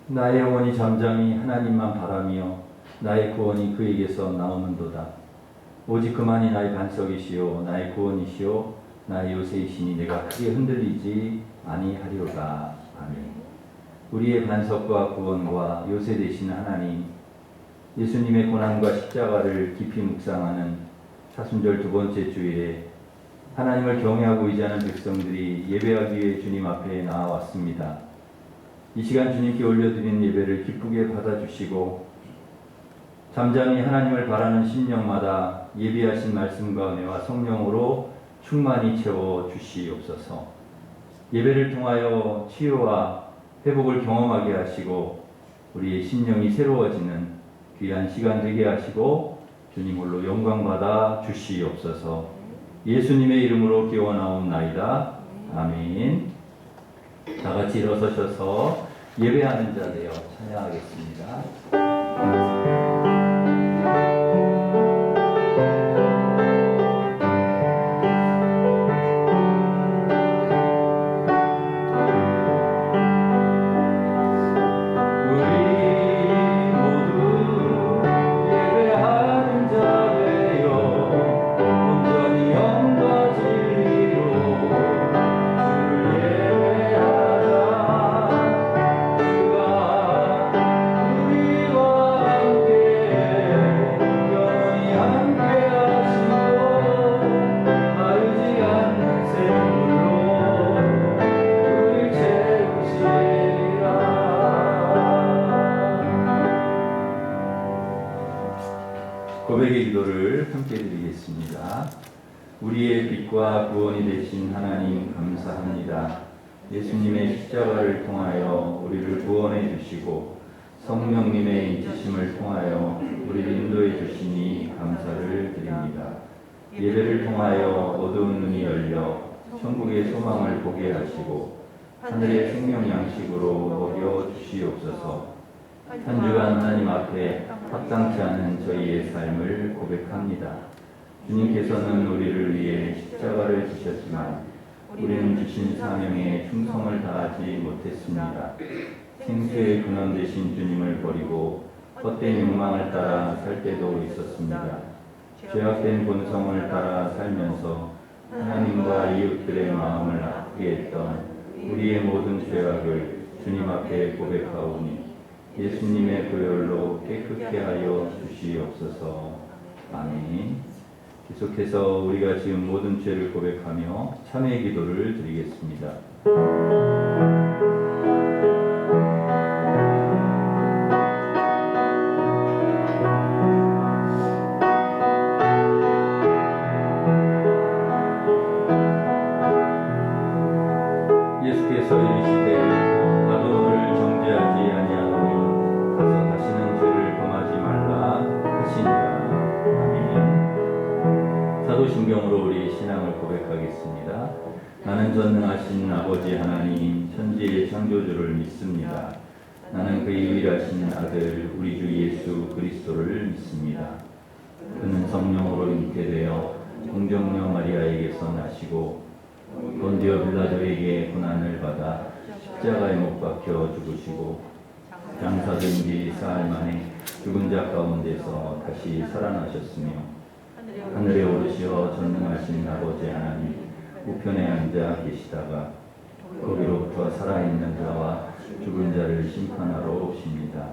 나의 영혼이 잠잠히 하나님만 바라며 나의 구원이 그에게서 나오는도다. 오직 그만이 나의 반석이시요 나의 구원이시요 나의 요새이시니 내가 크게 흔들리지 아니하리로다. 아멘. 우리의 반석과 구원과 요새 되신 하나님, 예수님의 고난과 십자가를 깊이 묵상하는 사순절 두 번째 주일에 하나님을 경외하고 의지하는 백성들이 예배하기 위해 주님 앞에 나와왔습니다. 이 시간 주님께 올려드린 예배를 기쁘게 받아주시고 잠잠히 하나님을 바라는 심령마다 예비하신 말씀과 은혜와 성령으로 충만히 채워주시옵소서. 예배를 통하여 치유와 회복을 경험하게 하시고 우리의 심령이 새로워지는 귀한 시간 되게 하시고 주님 홀로 영광받아 주시옵소서. 예수님의 이름으로 기원하옵나이다. 아멘. 다 같이 일어서셔서 예배하는 자 되어 찬양하겠습니다. 고백의 기도를 함께 드리겠습니다. 우리의 빛과 구원이 되신 하나님 감사합니다. 예수님의 십자가를 통하여 우리를 구원해 주시고 성령님의 인치심을 통하여 우리를 인도해 주시니 감사를 드립니다. 예배를 통하여 어두운 눈이 열려 천국의 소망을 보게 하시고 하늘의 생명 양식으로 먹여 주시옵소서. 한 주간 하나님 앞에 합당치 않은 저희의 삶을 고백합니다. 주님께서는 우리를 위해 십자가를 지셨지만 우리는 주신 사명에 충성을 다하지 못했습니다. 생수의 근원 되신 주님을 버리고 헛된 욕망을 따라 살 때도 있었습니다. 죄악된 본성을 따라 살면서 하나님과 이웃들의 마음을 아프게 했던 우리의 모든 죄악을 주님 앞에 고백하오니 예수님의 보혈로 깨끗게 하여 주시옵소서. 아멘. 계속해서 우리가 지금 모든 죄를 고백하며 참회 기도를 드리겠습니다. 예수께서 이르시되 나도 너를 정죄하지 아니하노니 가서 다시는 죄를 범하지 말라 하시니라. 아멘. 사도신경으로 우리 신앙을 고백하겠습니다. 나는 전능하신 아버지 하나님 천지의 창조주를 믿습니다. 나는 그의 유일하신 아들 우리 주 예수 그리스도를 믿습니다. 그는 성령으로 잉태되어 동정녀 마리아에게서 나시고 본디오 빌라도에게 고난을 받아 십자가에 못 박혀 죽으시고 장사된 지 사흘 만에 죽은 자 가운데서 다시 살아나셨으며 하늘에 오르시어 전능하신 아버지 하나님 우편에 앉아 계시다가 거기로부터 살아있는 자와 죽은 자를 심판하러 오십니다.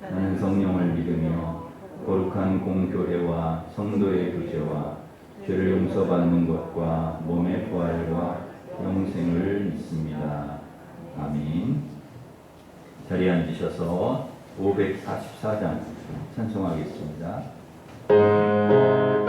나는 성령을 믿으며 거룩한 공교회와 성도의 구제와 죄를 용서받는 것과 몸의 부활과 영생을 믿습니다. 아멘. 자리에 앉으셔서 544장 찬송하겠습니다. 못하니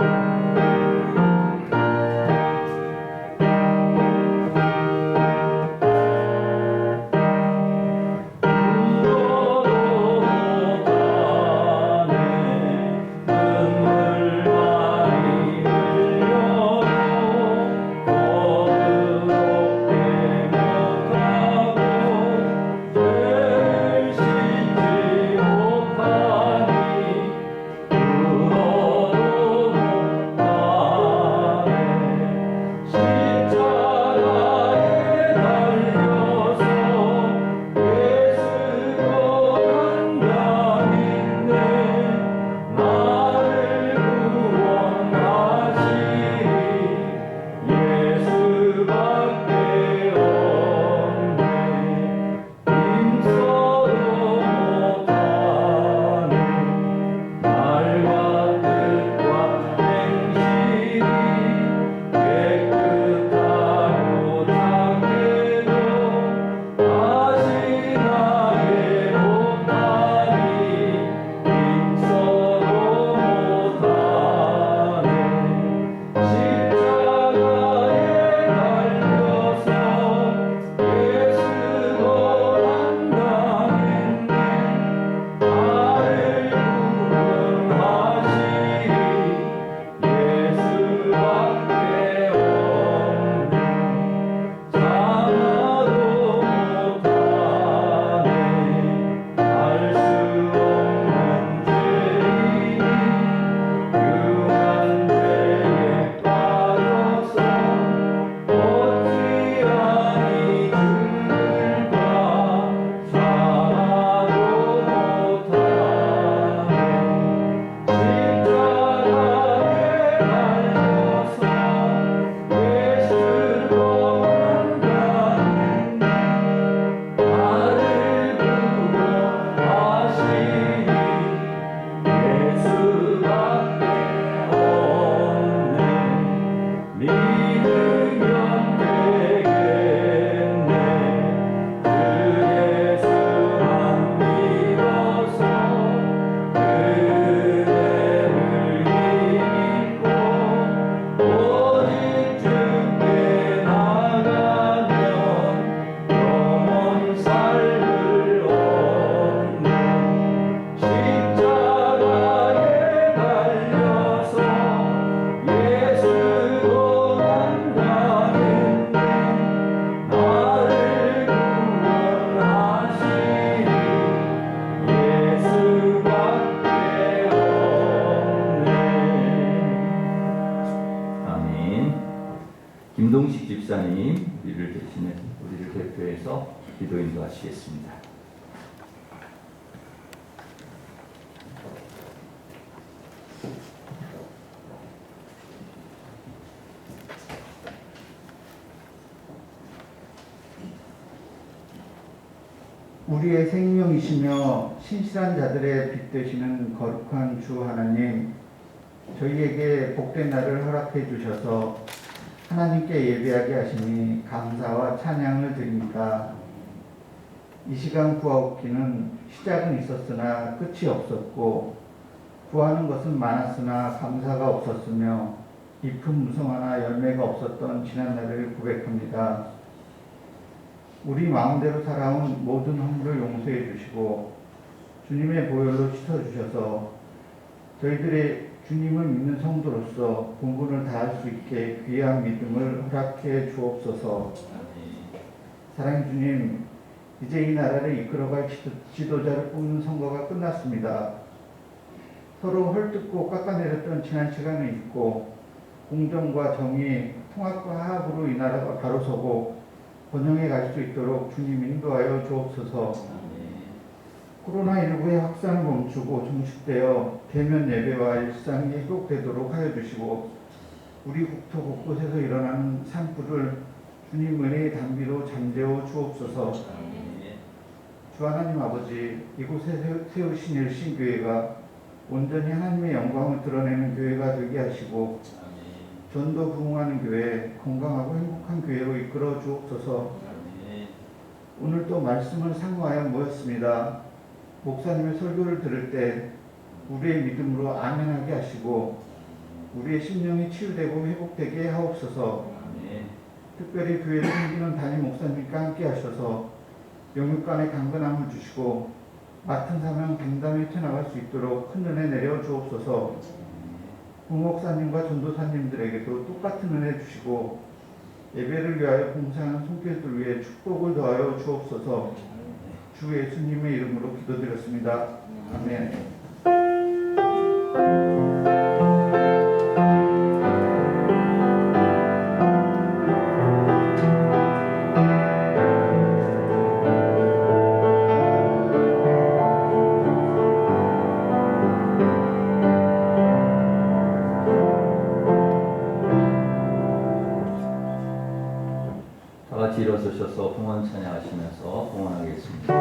위해서 기도 인도하시겠습니다. 우리의 생명이시며 신실한 자들의 빛 되시는 거룩한 주 하나님, 저희에게 복된 날을 허락해 주셔서 하나님께 예배하게 하시니 감사와 찬양을 드립니다. 이 시간 구하옵기는 시작은 있었으나 끝이 없었고 구하는 것은 많았으나 감사가 없었으며 잎은 무성하나 열매가 없었던 지난날을 고백합니다. 우리 마음대로 살아온 모든 허물을 용서해 주시고 주님의 보혈로 씻어주셔서 저희들의 주님을 믿는 성도로서 본분을 다할 수 있게 귀한 믿음을 허락해 주옵소서. 사랑의 주님, 이제 이 나라를 이끌어갈 지도자를 뽑는 선거가 끝났습니다. 서로 헐뜯고 깎아내렸던 지난 시간을 잊고 공정과 정의, 통합과 화합으로 이 나라가 바로 서고 번영해 갈 수 있도록 주님 인도하여 주옵소서. 코로나19의 확산을 멈추고 종식되어 대면 예배와 일상이 회복되도록 하여 주시고 우리 국토 곳곳에서 일어나는 산불을 주님 은혜의 단비로 잠재워 주옵소서. 주 하나님 아버지, 이곳에 세우신 일신교회가 온전히 하나님의 영광을 드러내는 교회가 되게 하시고 전도 부흥하는 교회, 건강하고 행복한 교회로 이끌어 주옵소서. 오늘 또 말씀을 상고하여 모였습니다. 목사님의 설교를 들을 때 우리의 믿음으로 아멘하게 하시고 우리의 심령이 치유되고 회복되게 하옵소서. 특별히 교회를 섬기는 담임 목사님과 함께 하셔서 영육간의 강건함을 주시고 맡은 사명 당당히 튀어나갈 수 있도록 큰 은혜 내려 주옵소서. 부목사님과 전도사님들에게도 똑같은 은혜 주시고 예배를 위하여 봉사하는 손길들 위해 축복을 더하여 주옵소서. 주 예수님의 이름으로 기도드렸습니다. 아멘. 다 같이 일어서셔서 봉헌 찬양하시면서 봉헌하겠습니다.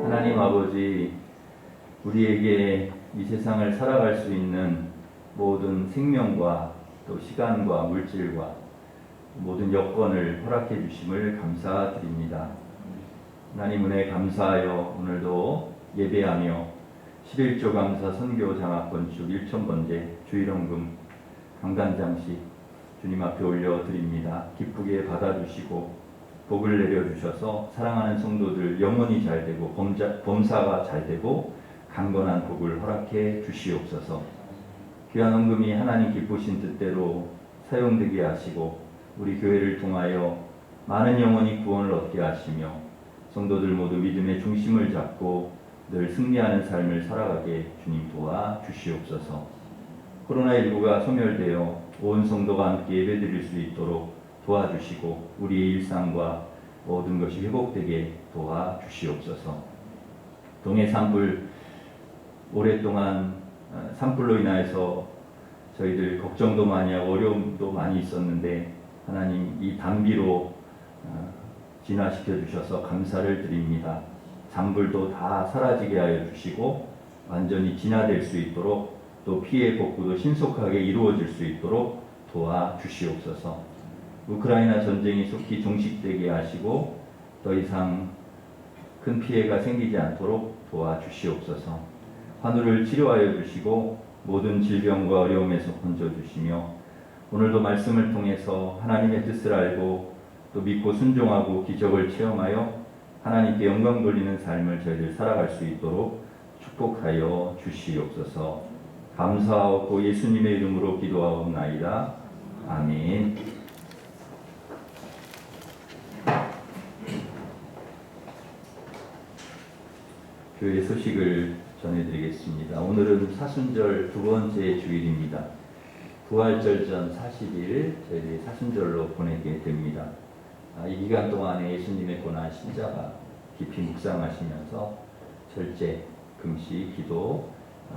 하나님 아버지, 우리에게 이 세상을 살아갈 수 있는 모든 생명과 또 시간과 물질과 모든 여건을 허락해 주심을 감사드립니다. 하나님 은혜 감사하여 오늘도 예배하며 11조 감사 선교 장학건축 1,000번째 주일원금 강단장식 주님 앞에 올려드립니다. 기쁘게 받아주시고 복을 내려주셔서 사랑하는 성도들 영혼이 잘되고 범사가 잘되고 강건한 복을 허락해 주시옵소서. 귀한 헌금이 하나님 기쁘신 뜻대로 사용되게 하시고 우리 교회를 통하여 많은 영혼이 구원을 얻게 하시며 성도들 모두 믿음의 중심을 잡고 늘 승리하는 삶을 살아가게 주님 도와 주시옵소서. 코로나19가 소멸되어 온 성도가 함께 예배드릴 수 있도록 도와주시고 우리의 일상과 모든 것이 회복되게 도와주시옵소서. 동해 산불, 오랫동안 산불로 인하여서 저희들 걱정도 많이 하고 어려움도 많이 있었는데 하나님 이 단비로 진화시켜 주셔서 감사를 드립니다. 잔불도 다 사라지게 하여 주시고 완전히 진화될 수 있도록 또 피해 복구도 신속하게 이루어질 수 있도록 도와주시옵소서. 우크라이나 전쟁이 속히 종식되게 하시고 더 이상 큰 피해가 생기지 않도록 도와주시옵소서. 환우를 치료하여 주시고 모든 질병과 어려움에서 건져주시며 오늘도 말씀을 통해서 하나님의 뜻을 알고 또 믿고 순종하고 기적을 체험하여 하나님께 영광 돌리는 삶을 저희들 살아갈 수 있도록 축복하여 주시옵소서. 감사하고 예수님의 이름으로 기도하옵나이다. 아멘. 교회 소식을 전해드리겠습니다. 오늘은 사순절 두 번째 주일입니다. 부활절 전 40일 저희들이 사순절로 보내게 됩니다. 이 기간 동안에 예수님의 고난 십자가 깊이 묵상하시면서 절제, 금식, 기도,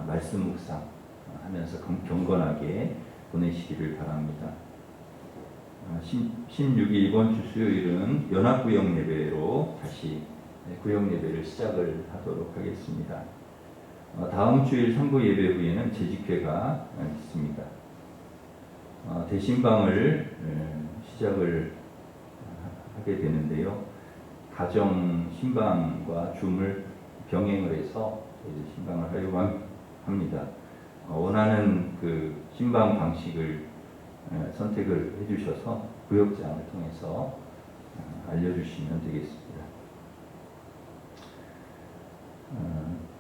말씀 묵상하면서 경건하게 보내시기를 바랍니다. 16일 이번 주 수요일은 연합구역 예배로 다시 구역 예배를 시작을 하도록 하겠습니다. 다음 주일 3부 예배 후에는 재직회가 있습니다. 대신방을 시작을 하게 되는데요. 가정 신방과 줌을 병행을 해서 신방을 하려고 합니다. 원하는 그 신방 방식을 선택을 해주셔서 구역장을 통해서 알려주시면 되겠습니다.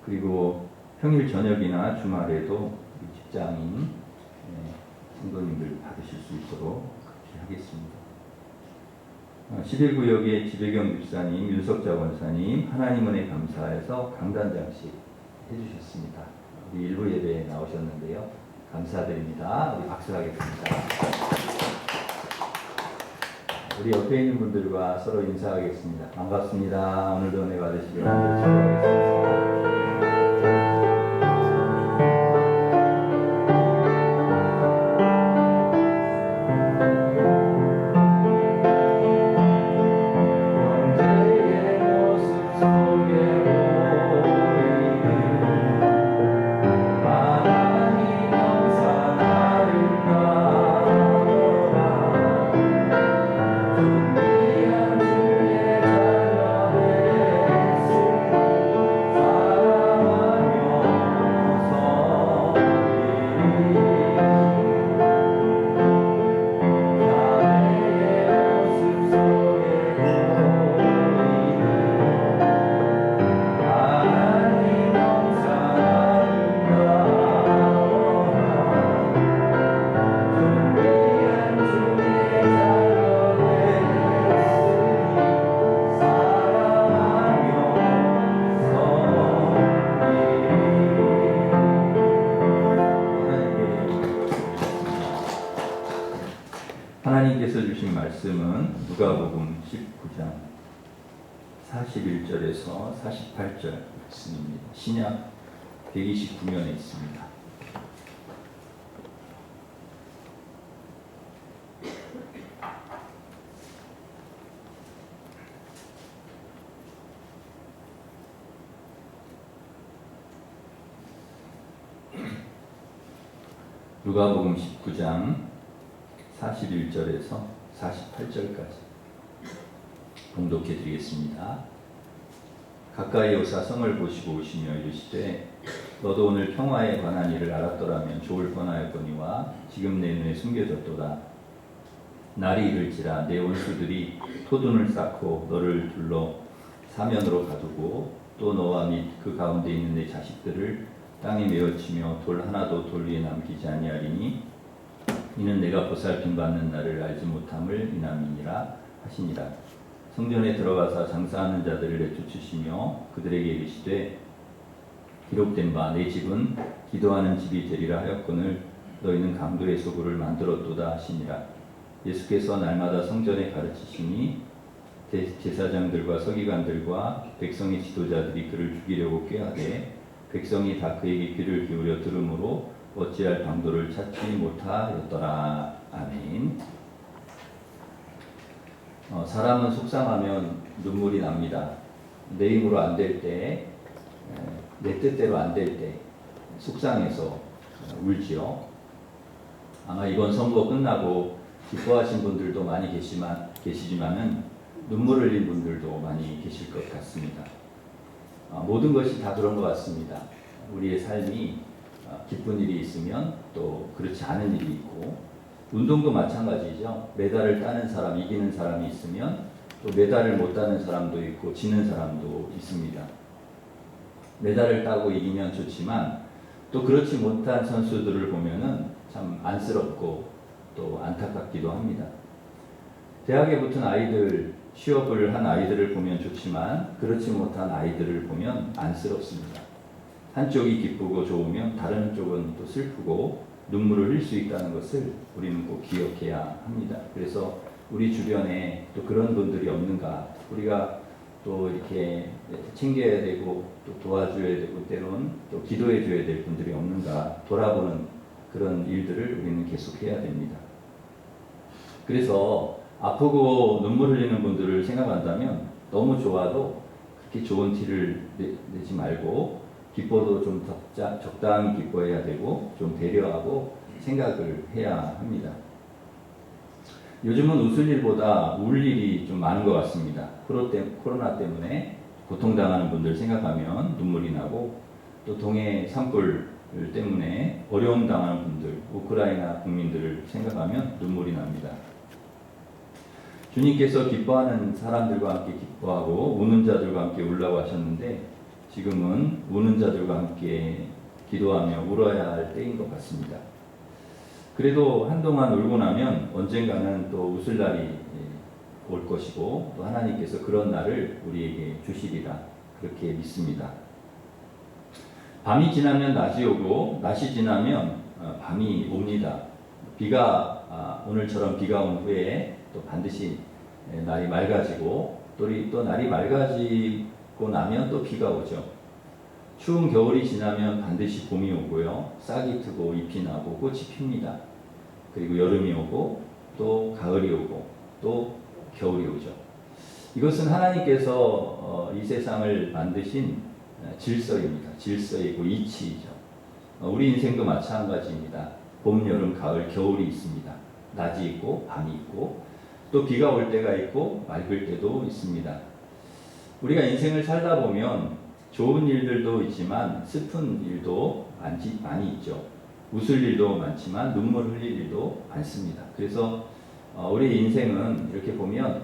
그리고 평일 저녁이나 주말에도 직장인 성도님들 받으실 수 있도록 그렇게 하겠습니다. 11구역의 지배경 집사님, 윤석자 권사님, 하나님 은혜 감사해서 강단장식 해주셨습니다. 우리 일부 예배에 나오셨는데요. 감사드립니다. 우리 박수하겠습니다. 우리 옆에 있는 분들과 서로 인사하겠습니다. 반갑습니다. 오늘도 은혜 받으시길 축복하겠습니다. 하나님께서 주신 말씀은 누가복음 19장 41절에서 48절 말씀입니다. 신약 129면에 있습니다. 누가복음 19장 41절에서 48절까지 봉독해 드리겠습니다. 가까이 오사 성을 보시고 오시며 이르시되 너도 오늘 평화에 관한 일을 알았더라면 좋을 뻔하였거니와 지금 내 눈에 숨겨졌도다. 날이 이를지라 내 원수들이 토둔을 쌓고 너를 둘러 사면으로 가두고 또 너와 및 그 가운데 있는 내 자식들을 땅에 메어치며 돌 하나도 돌 위에 남기지 아니하리니 이는 내가 보살핌 받는 날을 알지 못함을 인함이니라 하시니라. 성전에 들어가사 장사하는 자들을 내쫓으시며 그들에게 이르시되 기록된 바 내 집은 기도하는 집이 되리라 하였거늘 너희는 강도의 소굴을 만들었도다 하시니라. 예수께서 날마다 성전에 가르치시니 제사장들과 서기관들과 백성의 지도자들이 그를 죽이려고 꾀하되 백성이 다 그에게 귀를 기울여 들으므로 어찌할 방도를 찾지 못하였더라. 아멘. 사람은 속상하면 눈물이 납니다. 내 힘으로 안 될 때, 내 뜻대로 안 될 때 속상해서 울지요. 아마 이번 선거 끝나고 기뻐하신 분들도 많이 계시지만은 눈물 흘린 분들도 많이 계실 것 같습니다. 모든 것이 다 그런 것 같습니다. 우리의 삶이 기쁜 일이 있으면 또 그렇지 않은 일이 있고, 운동도 마찬가지죠. 메달을 따는 사람, 이기는 사람이 있으면 또 메달을 못 따는 사람도 있고 지는 사람도 있습니다. 메달을 따고 이기면 좋지만 또 그렇지 못한 선수들을 보면은 참 안쓰럽고 또 안타깝기도 합니다. 대학에 붙은 아이들, 취업을 한 아이들을 보면 좋지만 그렇지 못한 아이들을 보면 안쓰럽습니다. 한쪽이 기쁘고 좋으면 다른 쪽은 또 슬프고 눈물을 흘릴 수 있다는 것을 우리는 꼭 기억해야 합니다. 그래서 우리 주변에 또 그런 분들이 없는가, 우리가 또 이렇게 챙겨야 되고 또 도와줘야 되고 때론 또 기도해 줘야 될 분들이 없는가 돌아보는 그런 일들을 우리는 계속해야 됩니다. 그래서 아프고 눈물 흘리는 분들을 생각한다면 너무 좋아도 그렇게 좋은 티를 내지 말고 기뻐도 좀 적당히 기뻐해야 되고 좀 배려하고 생각을 해야 합니다. 요즘은 웃을 일보다 울 일이 좀 많은 것 같습니다. 코로나 때문에 고통당하는 분들 생각하면 눈물이 나고 또 동해 산불 때문에 어려움 당하는 분들, 우크라이나 국민들을 생각하면 눈물이 납니다. 주님께서 기뻐하는 사람들과 함께 기뻐하고 우는 자들과 함께 울라고 하셨는데 지금은 우는 자들과 함께 기도하며 울어야 할 때인 것 같습니다. 그래도 한동안 울고 나면 언젠가는 또 웃을 날이 올 것이고 또 하나님께서 그런 날을 우리에게 주시리라 그렇게 믿습니다. 밤이 지나면 낮이 오고 낮이 지나면 밤이 옵니다. 오늘처럼 비가 온 후에 또 반드시 날이 맑아지고 또 날이 맑아지고 나면 또 비가 오죠. 추운 겨울이 지나면 반드시 봄이 오고요. 싹이 트고 잎이 나고 꽃이 핍니다. 그리고 여름이 오고 또 가을이 오고 또 겨울이 오죠. 이것은 하나님께서 이 세상을 만드신 질서입니다. 질서이고 이치이죠. 우리 인생도 마찬가지입니다. 봄, 여름, 가을, 겨울이 있습니다. 낮이 있고 밤이 있고 또 비가 올 때가 있고 맑을 때도 있습니다. 우리가 인생을 살다 보면 좋은 일들도 있지만 슬픈 일도 많이 있죠. 웃을 일도 많지만 눈물 흘릴 일도 많습니다. 그래서 우리 인생은 이렇게 보면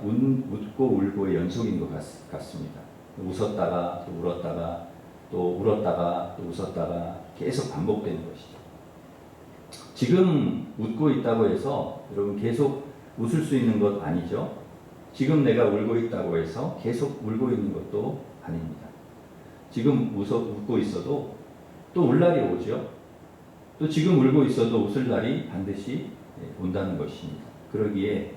웃고 울고의 연속인 것 같습니다. 웃었다가 또 울었다가 또 울었다가 또 웃었다가 계속 반복되는 것이죠. 지금 웃고 있다고 해서 여러분 계속 웃을 수 있는 것 아니죠. 지금 내가 울고 있다고 해서 계속 울고 있는 것도 아닙니다. 지금 웃고 있어도 또 울 날이 오죠. 또 지금 울고 있어도 웃을 날이 반드시 온다는 것입니다. 그러기에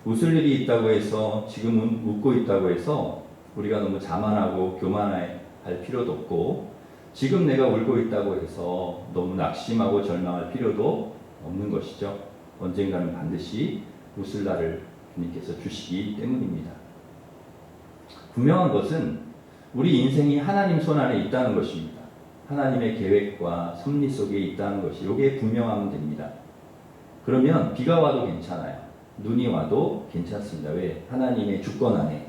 웃을 일이 있다고 해서 지금은 웃고 있다고 해서 우리가 너무 자만하고 교만할 필요도 없고 지금 내가 울고 있다고 해서 너무 낙심하고 절망할 필요도 없는 것이죠. 언젠가는 반드시 웃을 날을 주님께서 주시기 때문입니다. 분명한 것은 우리 인생이 하나님 손 안에 있다는 것입니다. 하나님의 계획과 섭리 속에 있다는 것이 이게 분명하면 됩니다. 그러면 비가 와도 괜찮아요. 눈이 와도 괜찮습니다. 왜? 하나님의 주권 안에,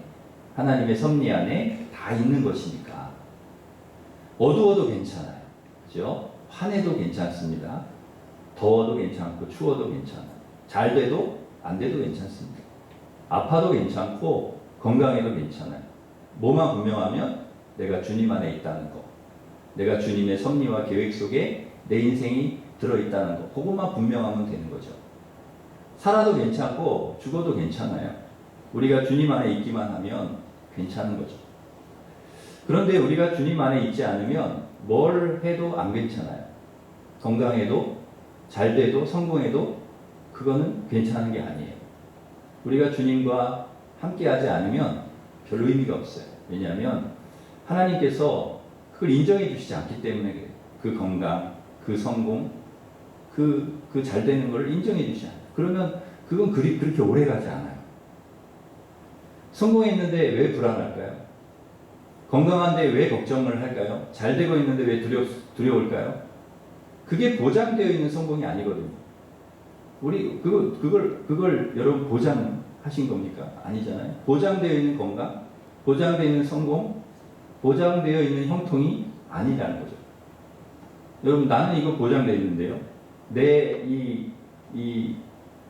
하나님의 섭리 안에 다 있는 것이니까. 어두워도 괜찮아요. 그죠? 환해도 괜찮습니다. 더워도 괜찮고 추워도 괜찮아요. 잘 돼도 안 돼도 괜찮습니다. 아파도 괜찮고 건강해도 괜찮아요. 뭐만 분명하면 내가 주님 안에 있다는 거, 내가 주님의 섭리와 계획 속에 내 인생이 들어있다는 거, 그것만 분명하면 되는 거죠. 살아도 괜찮고 죽어도 괜찮아요. 우리가 주님 안에 있기만 하면 괜찮은 거죠. 그런데 우리가 주님 안에 있지 않으면 뭘 해도 안 괜찮아요. 건강해도 잘 돼도 성공해도 그거는 괜찮은 게 아니에요. 우리가 주님과 함께하지 않으면 별로 의미가 없어요. 왜냐하면 하나님께서 그걸 인정해 주시지 않기 때문에 그래요. 그 건강, 그 성공, 그 잘 되는 걸 인정해 주시지 않아요. 그러면 그건 그렇게 오래 가지 않아요. 성공했는데 왜 불안할까요? 건강한데 왜 걱정을 할까요? 잘 되고 있는데 왜 두려울까요? 그게 보장되어 있는 성공이 아니거든요. 우리 그걸 여러분 보장하신 겁니까? 아니잖아요. 보장되어 있는 건강, 보장되어 있는 성공, 보장되어 있는 형통이 아니라는 거죠. 여러분, 나는 이거 보장되어 있는데요. 내 이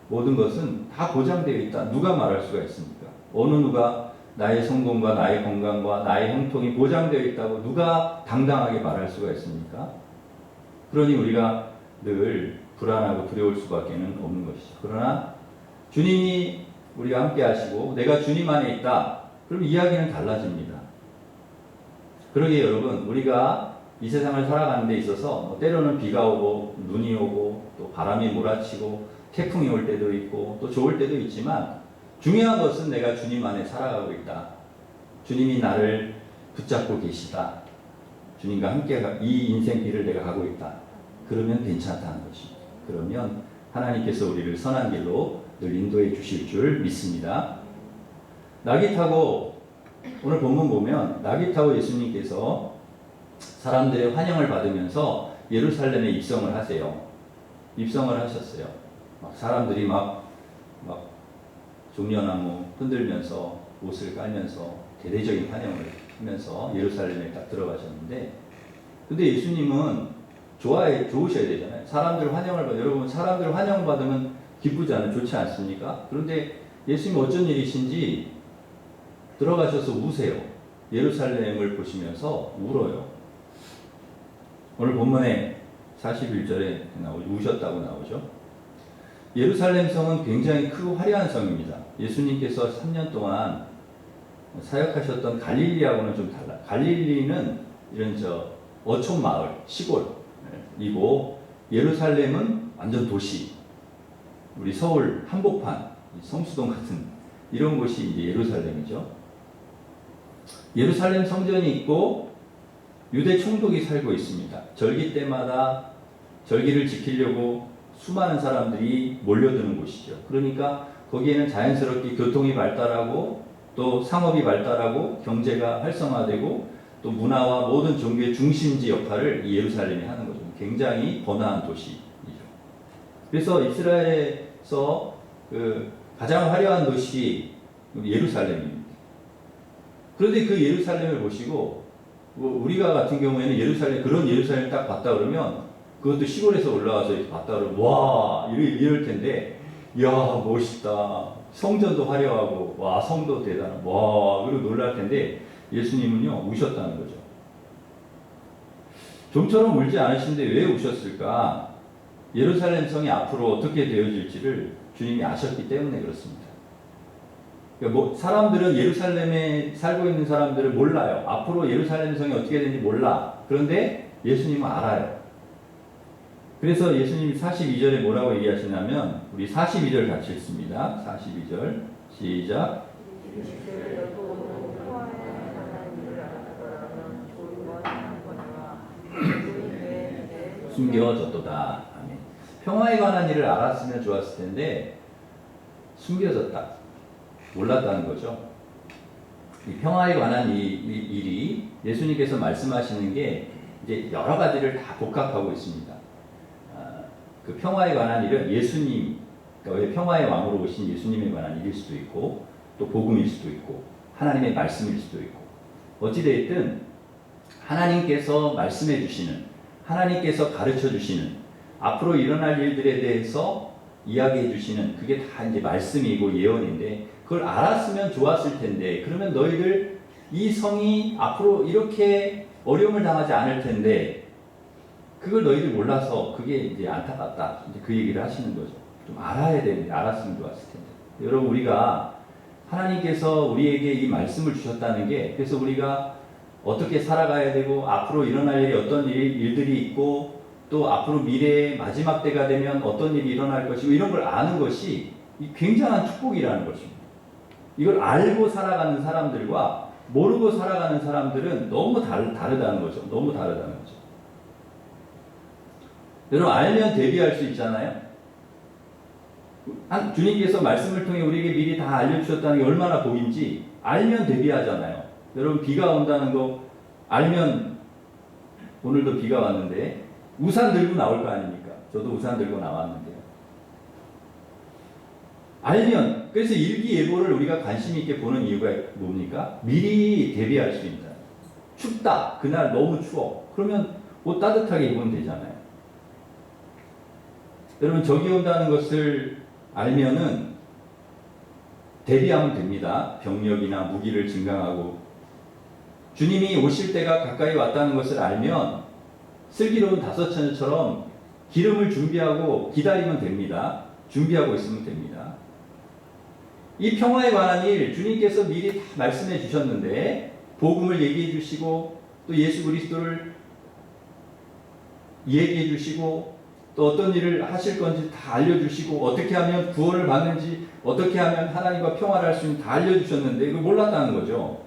모든 것은 다 보장되어 있다. 누가 말할 수가 있습니까? 어느 누가 나의 성공과 나의 건강과 나의 형통이 보장되어 있다고 누가 당당하게 말할 수가 있습니까? 그러니 우리가 늘 불안하고 두려울 수밖에 없는 것이죠. 그러나 주님이 우리가 함께 하시고 내가 주님 안에 있다. 그럼 이야기는 달라집니다. 그러기에 여러분, 우리가 이 세상을 살아가는 데 있어서 때로는 비가 오고 눈이 오고 또 바람이 몰아치고 태풍이 올 때도 있고 또 좋을 때도 있지만 중요한 것은 내가 주님 안에 살아가고 있다. 주님이 나를 붙잡고 계시다. 주님과 함께 이 인생길을 내가 가고 있다. 그러면 괜찮다는 것입니다. 그러면 하나님께서 우리를 선한 길로 늘 인도해 주실 줄 믿습니다. 낙이 타고 오늘 본문 보면 낙이 타고 예수님께서 사람들의 환영을 받으면서 예루살렘에 입성을 하세요. 입성을 하셨어요. 사람들이 막 종려나무 흔들면서 옷을 깔면서 대대적인 환영을 하면서 예루살렘에 딱 들어가셨는데, 근데 예수님은 좋으셔야 되잖아요. 사람들 환영을 받으면, 여러분 사람들 환영 받으면 기쁘지 않아요? 좋지 않습니까? 그런데 예수님 어쩐 일이신지 들어가셔서 우세요. 예루살렘을 보시면서 울어요. 오늘 본문에 41절에 우셨다고 나오죠. 예루살렘 성은 굉장히 크고 화려한 성입니다. 예수님께서 3년 동안 사역하셨던 갈릴리하고는 좀 달라요. 갈릴리는 이런 어촌 마을, 시골이고 예루살렘은 완전 도시. 우리 서울 한복판, 성수동 같은 이런 곳이 이제 예루살렘이죠. 예루살렘 성전이 있고 유대 총독이 살고 있습니다. 절기 때마다 절기를 지키려고 수많은 사람들이 몰려드는 곳이죠. 그러니까 거기에는 자연스럽게 교통이 발달하고 또 상업이 발달하고 경제가 활성화되고 또 문화와 모든 종교의 중심지 역할을 이 예루살렘이 하는 거죠. 굉장히 번화한 도시이죠. 그래서 이스라엘에서 가장 화려한 도시 예루살렘입니다. 그런데 그 예루살렘을 보시고 우리가 같은 경우에는 그런 예루살렘을 딱 봤다 그러면 그것도 시골에서 올라와서 이렇게 봤다 그러면 와 이럴 텐데, 이야 멋있다, 성전도 화려하고 와 성도 대단하고 와 그리고 놀랄 텐데, 예수님은요 우셨다는 거죠. 좀처럼 울지 않으신데 왜 우셨을까? 예루살렘 성이 앞으로 어떻게 되어질지를 주님이 아셨기 때문에 그렇습니다. 그러니까 사람들은 예루살렘에 살고 있는 사람들을 몰라요. 앞으로 예루살렘 성이 어떻게 되는지 몰라. 그런데 예수님은 알아요. 그래서 예수님이 42절에 뭐라고 얘기하시냐면, 우리 42절 같이 읽습니다. 42절 시작. 숨겨졌도다. 아멘. 평화에 관한 일을 알았으면 좋았을 텐데 숨겨졌다. 몰랐다는 거죠. 이 평화에 관한 이 일이 예수님께서 말씀하시는 게 이제 여러 가지를 다 복합하고 있습니다. 그 평화에 관한 일은 예수님, 그러니까 평화의 왕으로 오신 예수님에 관한 일일 수도 있고 또 복음일 수도 있고 하나님의 말씀일 수도 있고, 어찌되었든 하나님께서 말씀해 주시는, 하나님께서 가르쳐 주시는, 앞으로 일어날 일들에 대해서 이야기해 주시는, 그게 다 이제 말씀이고 예언인데, 그걸 알았으면 좋았을 텐데, 그러면 너희들 이 성이 앞으로 이렇게 어려움을 당하지 않을 텐데, 그걸 너희들 몰라서 그게 이제 안타깝다. 이제 그 얘기를 하시는 거죠. 좀 알아야 되는데, 알았으면 좋았을 텐데. 여러분, 우리가 하나님께서 우리에게 이 말씀을 주셨다는 게, 그래서 우리가 어떻게 살아가야 되고, 앞으로 일어날 일이 어떤 일들이 있고, 또 앞으로 미래의 마지막 때가 되면 어떤 일이 일어날 것이고, 이런 걸 아는 것이 굉장한 축복이라는 것입니다. 이걸 알고 살아가는 사람들과 모르고 살아가는 사람들은 너무 다르다는 거죠. 너무 다르다는 거죠. 여러분, 알면 대비할 수 있잖아요. 주님께서 말씀을 통해 우리에게 미리 다 알려주셨다는 게 얼마나 복인지 알면 대비하잖아요. 여러분 비가 온다는 거 알면, 오늘도 비가 왔는데 우산 들고 나올 거 아닙니까? 저도 우산 들고 나왔는데요. 알면, 그래서 일기예보를 우리가 관심 있게 보는 이유가 뭡니까? 미리 대비할 수 있다. 춥다. 그날 너무 추워. 그러면 옷 따뜻하게 입으면 되잖아요. 여러분 적이 온다는 것을 알면은 대비하면 됩니다. 병력이나 무기를 증강하고, 주님이 오실 때가 가까이 왔다는 것을 알면 슬기로운 다섯 처녀처럼 기름을 준비하고 기다리면 됩니다. 준비하고 있으면 됩니다. 이 평화에 관한 일 주님께서 미리 다 말씀해 주셨는데, 복음을 얘기해 주시고 또 예수 그리스도를 얘기해 주시고 또 어떤 일을 하실 건지 다 알려주시고 어떻게 하면 구원을 받는지, 어떻게 하면 하나님과 평화를 할 수 있는지 다 알려주셨는데 이걸 몰랐다는 거죠.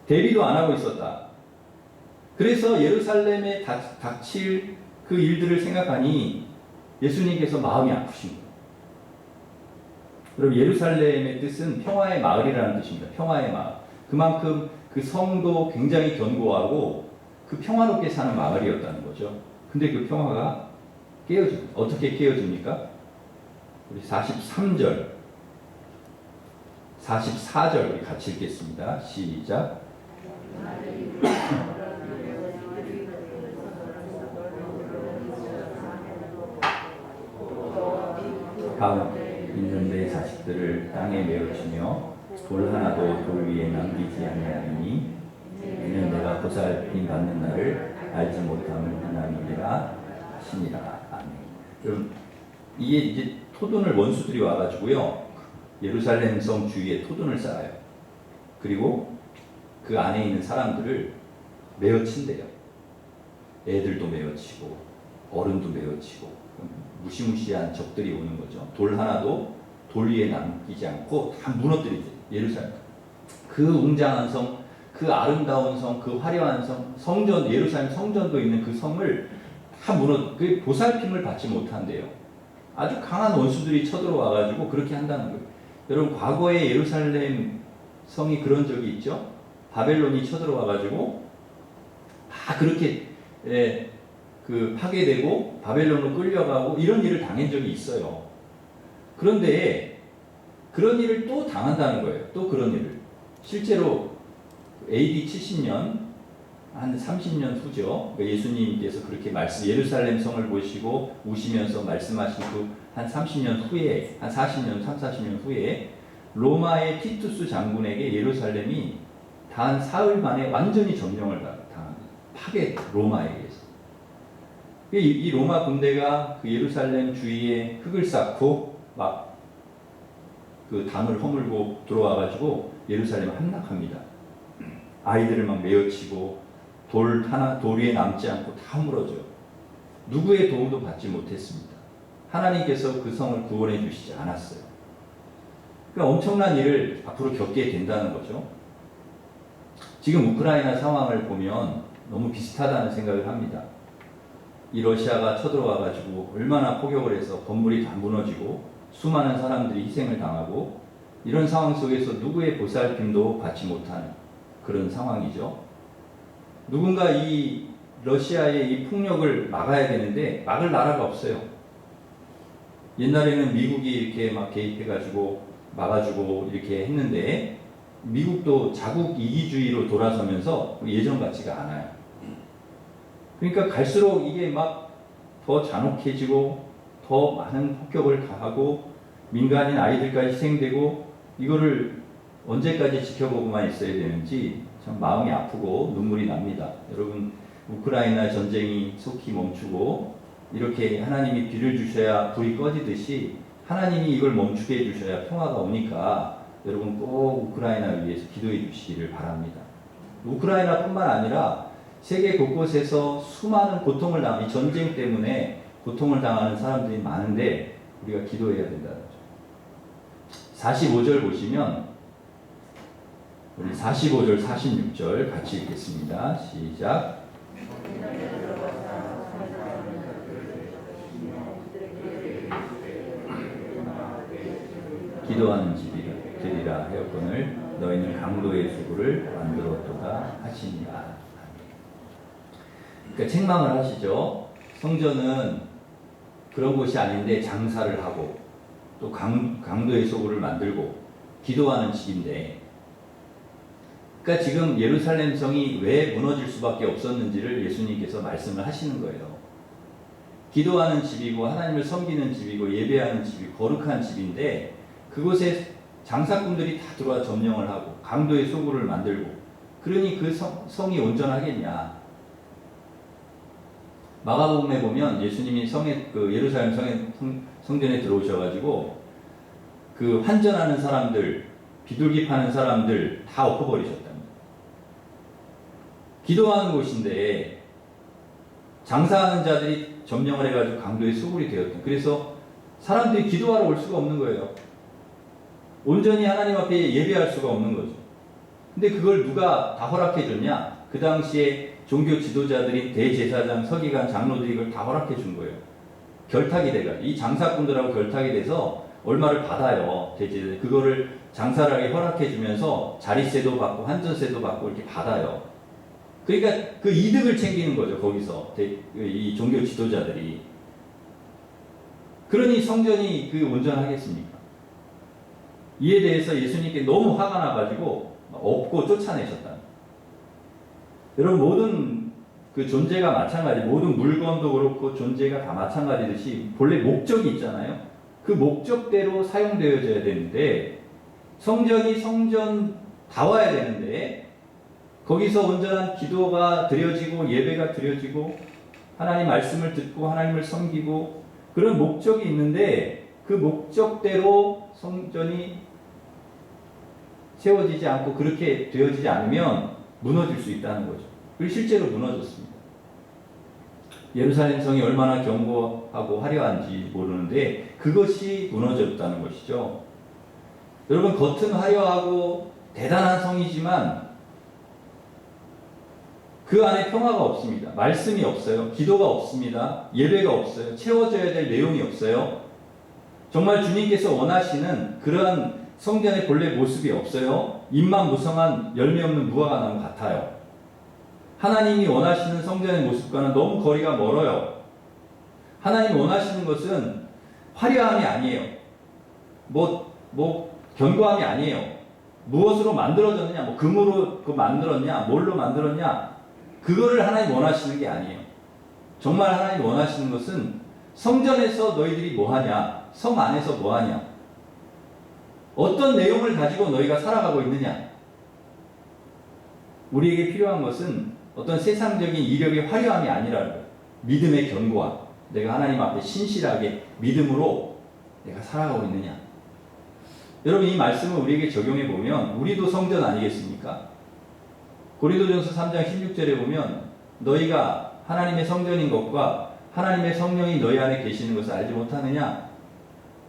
대비도 안 하고 있었다. 그래서 예루살렘에 닥칠 그 일들을 생각하니 예수님께서 마음이 아프신 거예요. 여러분 예루살렘의 뜻은 평화의 마을이라는 뜻입니다. 평화의 마을. 그만큼 그 성도 굉장히 견고하고 그 평화롭게 사는 마을이었다는 거죠. 근데 그 평화가 깨어집니다. 어떻게 깨어집니까? 우리 43절, 44절 우리 같이 읽겠습니다. 시작. 가운데 있는 내 자식들을 땅에 메어치며 돌 하나도 돌 위에 남기지 아니하리니 이는 내가 보살핌 받는 날을 알지 못함을 하나님이라 하시니라. 아멘. 여러분 이게 이제 토둔을 원수들이 와가지고요 예루살렘 성 주위에 토둔을 쌓아요. 그리고 그 안에 있는 사람들을 메어친대요. 애들도 메어치고 어른도 메어치고 무시무시한 적들이 오는 거죠. 돌 하나도 돌 위에 남기지 않고 다 무너뜨리죠. 예루살렘. 그 웅장한 성, 그 아름다운 성, 그 화려한 성, 성전, 예루살렘 성전도 있는 그 성을 다 그 보살핌을 받지 못한대요. 아주 강한 원수들이 쳐들어와가지고 그렇게 한다는 거예요. 여러분 과거에 예루살렘 성이 그런 적이 있죠. 바벨론이 쳐들어와가지고 다 그렇게 그 파괴되고 바벨론으로 끌려가고 이런 일을 당한 적이 있어요. 그런데 그런 일을 또 당한다는 거예요. 또 그런 일을. 실제로 AD 70년 한 30년 후죠. 예수님께서 그렇게 예루살렘 성을 보시고 우시면서 말씀하신 그 한 30년 후에, 한 40년, 40년 후에 로마의 티투스 장군에게 예루살렘이 단 사흘 만에 완전히 점령을 당합니다. 파괴, 로마에 의해서. 이 로마 군대가 그 예루살렘 주위에 흙을 쌓고 막 그 담을 허물고 들어와가지고 예루살렘을 함락합니다. 아이들을 막 메어치고 돌 위에 남지 않고 다 허물어져요. 누구의 도움도 받지 못했습니다. 하나님께서 그 성을 구원해 주시지 않았어요. 그러니까 엄청난 일을 앞으로 겪게 된다는 거죠. 지금 우크라이나 상황을 보면 너무 비슷하다는 생각을 합니다. 이 러시아가 쳐들어와가지고 얼마나 포격을 해서 건물이 다 무너지고 수많은 사람들이 희생을 당하고 이런 상황 속에서 누구의 보살핌도 받지 못하는 그런 상황이죠. 누군가 이 러시아의 이 폭력을 막아야 되는데 막을 나라가 없어요. 옛날에는 미국이 이렇게 막 개입해가지고 막아주고 이렇게 했는데 미국도 자국 이기주의로 돌아서면서 예전 같지가 않아요. 그러니까 갈수록 이게 막 더 잔혹해지고 더 많은 폭격을 가하고 민간인 아이들까지 희생되고 이거를 언제까지 지켜보고만 있어야 되는지 참 마음이 아프고 눈물이 납니다. 여러분 우크라이나 전쟁이 속히 멈추고 이렇게 하나님이 비를 주셔야 불이 꺼지듯이 하나님이 이걸 멈추게 해주셔야 평화가 오니까 여러분 꼭 우크라이나를 위해서 기도해 주시기를 바랍니다. 우크라이나뿐만 아니라 세계 곳곳에서 수많은 고통을 이 전쟁 때문에 고통을 당하는 사람들이 많은데 우리가 기도해야 된다는 거죠. 45절 보시면 우리 45절 46절 같이 읽겠습니다. 시작. 기도하는 집이 되리라 하였거늘 너희는 강도의 수구를 만들었도다 하시니라. 그러니까 책망을 하시죠. 성전은 그런 곳이 아닌데 장사를 하고 또 강도의 소굴을 만들고 기도하는 집인데, 그러니까 지금 예루살렘 성이 왜 무너질 수밖에 없었는지를 예수님께서 말씀을 하시는 거예요. 기도하는 집이고 하나님을 섬기는 집이고 예배하는 집이 거룩한 집인데 그곳에 장사꾼들이 다 들어와 점령을 하고 강도의 소굴을 만들고, 그러니 그 성이 온전하겠냐. 마가복음에 보면 예수님이 예루살렘 성전에 들어오셔가지고 그 환전하는 사람들, 비둘기 파는 사람들 다 엎어버리셨답니다. 기도하는 곳인데 장사하는 자들이 점령을 해가지고 강도의 소굴이 되었던. 그래서 사람들이 기도하러 올 수가 없는 거예요. 온전히 하나님 앞에 예배할 수가 없는 거죠. 근데 그걸 누가 다 허락해 줬냐? 그 당시에 종교 지도자들인 대제사장, 서기관, 장로들이 이걸 다 허락해 준 거예요. 결탁이 돼가지고 이 장사꾼들하고 결탁이 돼서 얼마를 받아요. 대제사장. 그거를 장사를 하게 허락해 주면서 자리세도 받고 환전세도 받고 이렇게 받아요. 그러니까 그 이득을 챙기는 거죠. 거기서 이 종교 지도자들이. 그러니 성전이 온전하겠습니까? 이에 대해서 예수님께 너무 화가 나가지고 업고 쫓아내셨다. 여러분, 모든 그 존재가 마찬가지, 모든 물건도 그렇고 존재가 다 마찬가지듯이 본래 목적이 있잖아요. 그 목적대로 사용되어져야 되는데 성전이 성전다워야 되는데 거기서 온전한 기도가 드려지고 예배가 드려지고 하나님 말씀을 듣고 하나님을 섬기고 그런 목적이 있는데 그 목적대로 성전이 세워지지 않고 그렇게 되어지지 않으면 무너질 수 있다는 거죠. 그리고 실제로 무너졌습니다. 예루살렘 성이 얼마나 견고하고 화려한지 모르는데 그것이 무너졌다는 것이죠. 여러분, 겉은 화려하고 대단한 성이지만 그 안에 평화가 없습니다. 말씀이 없어요. 기도가 없습니다. 예배가 없어요. 채워져야 될 내용이 없어요. 정말 주님께서 원하시는 그러한 성전의 본래 모습이 없어요. 잎만 무성한 열매 없는 무화과 나무 같아요. 하나님이 원하시는 성전의 모습과는 너무 거리가 멀어요. 하나님이 원하시는 것은 화려함이 아니에요. 견고함이 아니에요. 무엇으로 만들어졌느냐, 금으로 만들었냐, 뭘로 만들었냐, 그거를 하나님 원하시는 게 아니에요. 정말 하나님 원하시는 것은 성전에서 너희들이 뭐하냐, 성 안에서 뭐하냐, 어떤 내용을 가지고 너희가 살아가고 있느냐. 우리에게 필요한 것은 어떤 세상적인 이력의 화려함이 아니라는 거예요. 믿음의 견고함. 내가 하나님 앞에 신실하게 믿음으로 내가 살아가고 있느냐. 여러분, 이 말씀을 우리에게 적용해 보면 우리도 성전 아니겠습니까? 고린도전서 3장 16절에 보면 너희가 하나님의 성전인 것과 하나님의 성령이 너희 안에 계시는 것을 알지 못하느냐.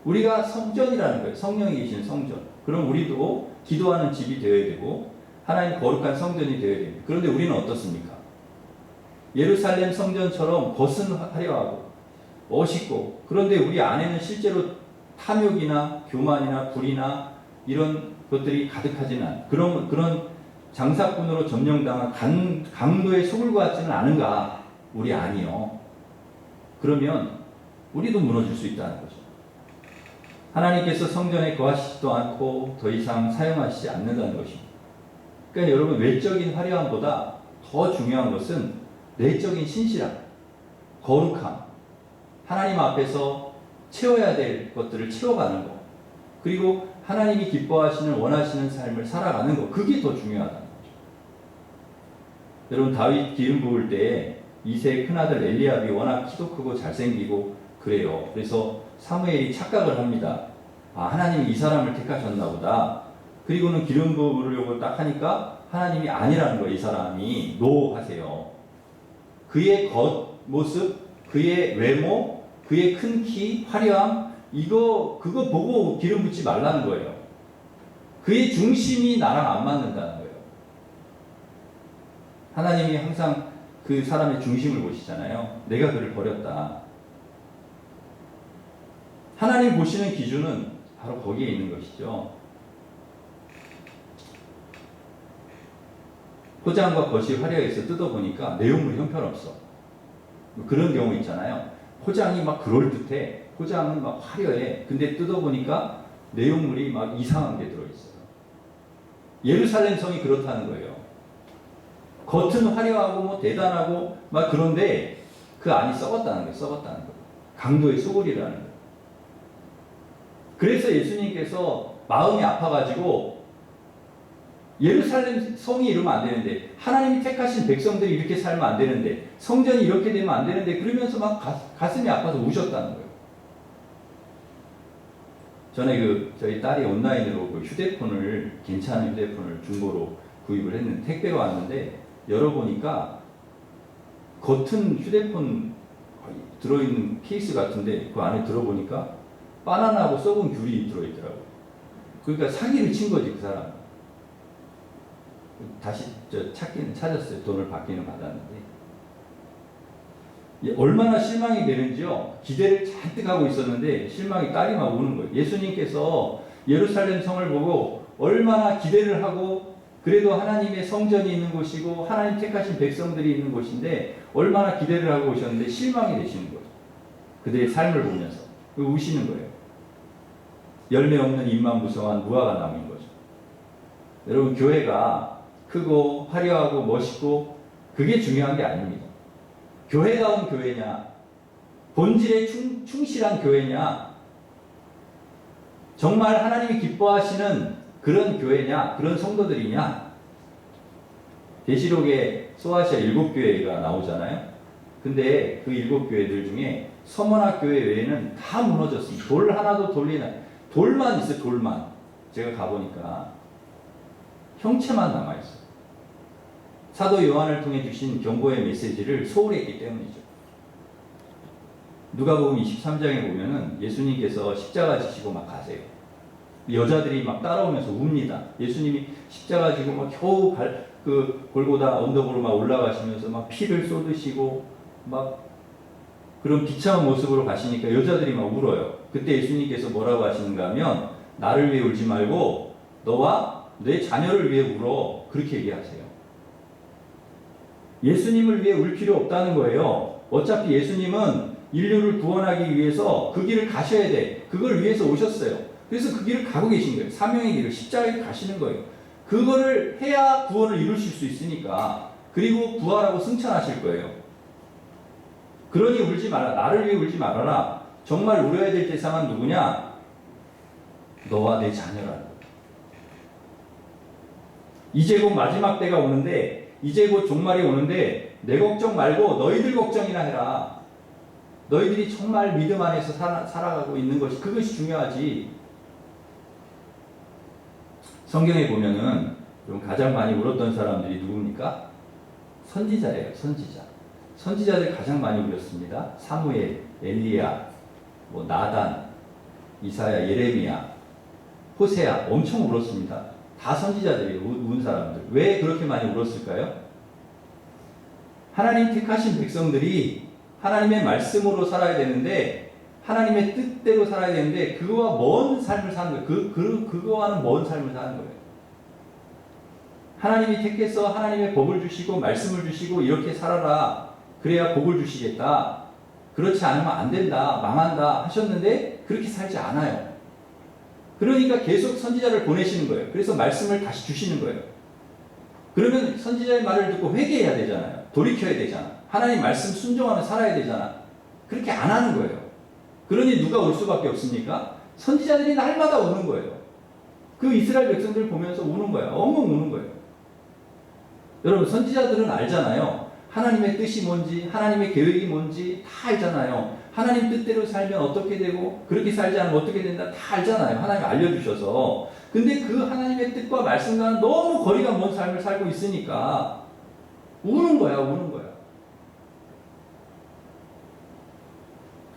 우리가 성전이라는 거예요. 성령이 계시는 성전. 그럼 우리도 기도하는 집이 되어야 되고 하나님 거룩한 성전이 되어야 됩니다. 그런데 우리는 어떻습니까? 예루살렘 성전처럼 겉은 화려하고 멋있고, 그런데 우리 안에는 실제로 탐욕이나 교만이나 불이나 이런 것들이 가득하지는 않은 그런 장사꾼으로 점령당한 강도의 소굴 같지는 않은가? 우리 아니요. 그러면 우리도 무너질 수 있다는 거죠. 하나님께서 성전에 거하시지도 않고 더 이상 사용하시지 않는다는 것입니다. 그러니까 여러분, 외적인 화려함보다 더 중요한 것은 내적인 신실함, 거룩함, 하나님 앞에서 채워야 될 것들을 채워가는 것, 그리고 하나님이 기뻐하시는 원하시는 삶을 살아가는 것, 그게 더 중요하다는 거죠. 여러분, 다윗 기름 부을 때 이새의 큰아들 엘리압이 워낙 키도 크고 잘생기고 그래요. 그래서 사무엘이 착각을 합니다. 아, 하나님이 이 사람을 택하셨나 보다. 그리고는 기름 부으려고 딱 하니까 하나님이 아니라는 거예요. 이 사람이 노 하세요. 그의 겉모습, 그의 외모, 그의 큰 키, 화려함, 그거 보고 기름 붓지 말라는 거예요. 그의 중심이 나랑 안 맞는다는 거예요. 하나님이 항상 그 사람의 중심을 보시잖아요. 내가 그를 버렸다. 하나님 보시는 기준은 바로 거기에 있는 것이죠. 포장과 겉이 화려해서 뜯어보니까 내용물이 형편없어. 그런 경우 있잖아요. 포장이 막 그럴듯해. 포장은 막 화려해. 근데 뜯어보니까 내용물이 막 이상한 게 들어있어요. 예루살렘 성이 그렇다는 거예요. 겉은 화려하고 뭐 대단하고 막 그런데 그 안이 썩었다는 거예요. 썩었다는 거예요. 강도의 소굴이라는 거예요. 그래서 예수님께서 마음이 아파가지고 예루살렘 성이 이러면 안 되는데, 하나님이 택하신 백성들이 이렇게 살면 안 되는데, 성전이 이렇게 되면 안 되는데, 그러면서 막 가슴이 아파서 우셨다는 거예요. 전에 저희 딸이 온라인으로 휴대폰을, 괜찮은 휴대폰을 중고로 구입을 했는데, 택배가 왔는데 열어보니까 겉은 휴대폰 들어있는 케이스 같은데 그 안에 들어보니까 바나나하고 썩은 귤이 들어있더라고요. 그러니까 사기를 친 거지, 그 사람. 다시 찾기는 찾았어요. 돈을 받기는 받았는데. 얼마나 실망이 되는지요. 기대를 잔뜩 하고 있었는데 실망이 딸이 막 우는 거예요. 예수님께서 예루살렘 성을 보고 얼마나 기대를 하고, 그래도 하나님의 성전이 있는 곳이고 하나님 택하신 백성들이 있는 곳인데 얼마나 기대를 하고 오셨는데 실망이 되시는 거예요. 그들의 삶을 보면서 우시는 거예요. 열매 없는 잎만 무성한 무화과 나무인 거죠. 여러분, 교회가 크고 화려하고 멋있고 그게 중요한 게 아닙니다. 교회다운 교회냐, 본질에 충실한 교회냐, 정말 하나님이 기뻐하시는 그런 교회냐, 그런 성도들이냐. 계시록에 소아시아 7교회가 나오잖아요. 근데 그 7교회들 중에 서머나 교회 외에는 다 무너졌습니다. 돌 하나도 돌만 있어요. 돌만. 제가 가보니까 형체만 남아있어요. 사도 요한을 통해 주신 경고의 메시지를 소홀했기 때문이죠. 누가복음 23장에 보면은 예수님께서 십자가 지시고 막 가세요. 여자들이 막 따라오면서 웁니다. 예수님이 십자가 지고 막 겨우 골고다 언덕으로 막 올라가시면서 막 피를 쏟으시고 막 그런 비참한 모습으로 가시니까 여자들이 막 울어요. 그때 예수님께서 뭐라고 하시는가 하면, 나를 위해 울지 말고 너와 내 자녀를 위해 울어. 그렇게 얘기하세요. 예수님을 위해 울 필요 없다는 거예요. 어차피 예수님은 인류를 구원하기 위해서 그 길을 가셔야 돼. 그걸 위해서 오셨어요. 그래서 그 길을 가고 계신 거예요. 사명의 길을, 십자가에 가시는 거예요. 그거를 해야 구원을 이루실 수 있으니까. 그리고 부활하고 승천하실 거예요. 그러니 울지 마라. 나를 위해 울지 말아라. 정말 울어야 될 대상은 누구냐? 너와 내 자녀라는 거예요. 이제 곧 마지막 때가 오는데, 이제 곧 종말이 오는데 내 걱정 말고 너희들 걱정이나 해라. 너희들이 정말 믿음 안에서 살아가고 있는 것이, 그것이 중요하지. 성경에 보면은 좀 가장 많이 울었던 사람들이 누굽니까? 선지자예요. 선지자들 가장 많이 울었습니다. 사무엘, 엘리야, 나단, 이사야, 예레미야, 호세야 엄청 울었습니다. 다 선지자들이에요. 운 사람들. 왜 그렇게 많이 울었을까요? 하나님 택하신 백성들이 하나님의 말씀으로 살아야 되는데, 하나님의 뜻대로 살아야 되는데, 그거와 먼 삶을 사는 거예요. 그거와는 먼 삶을 사는 거예요. 하나님이 택해서 하나님의 법을 주시고 말씀을 주시고 이렇게 살아라. 그래야 복을 주시겠다. 그렇지 않으면 안 된다. 망한다. 하셨는데 그렇게 살지 않아요. 그러니까 계속 선지자를 보내시는 거예요. 그래서 말씀을 다시 주시는 거예요. 그러면 선지자의 말을 듣고 회개해야 되잖아요. 돌이켜야 되잖아. 하나님 말씀 순종하며 살아야 되잖아. 그렇게 안 하는 거예요. 그러니 누가 올 수밖에 없습니까? 선지자들이 날마다 우는 거예요. 그 이스라엘 백성들 보면서 우는 거예요. 엉엉 우는 거예요. 여러분, 선지자들은 알잖아요. 하나님의 뜻이 뭔지, 하나님의 계획이 뭔지 다 알잖아요. 하나님 뜻대로 살면 어떻게 되고, 그렇게 살지 않으면 어떻게 된다 다 알잖아요. 하나님 알려주셔서. 근데 그 하나님의 뜻과 말씀과는 너무 거리가 먼 삶을 살고 있으니까 우는 거야.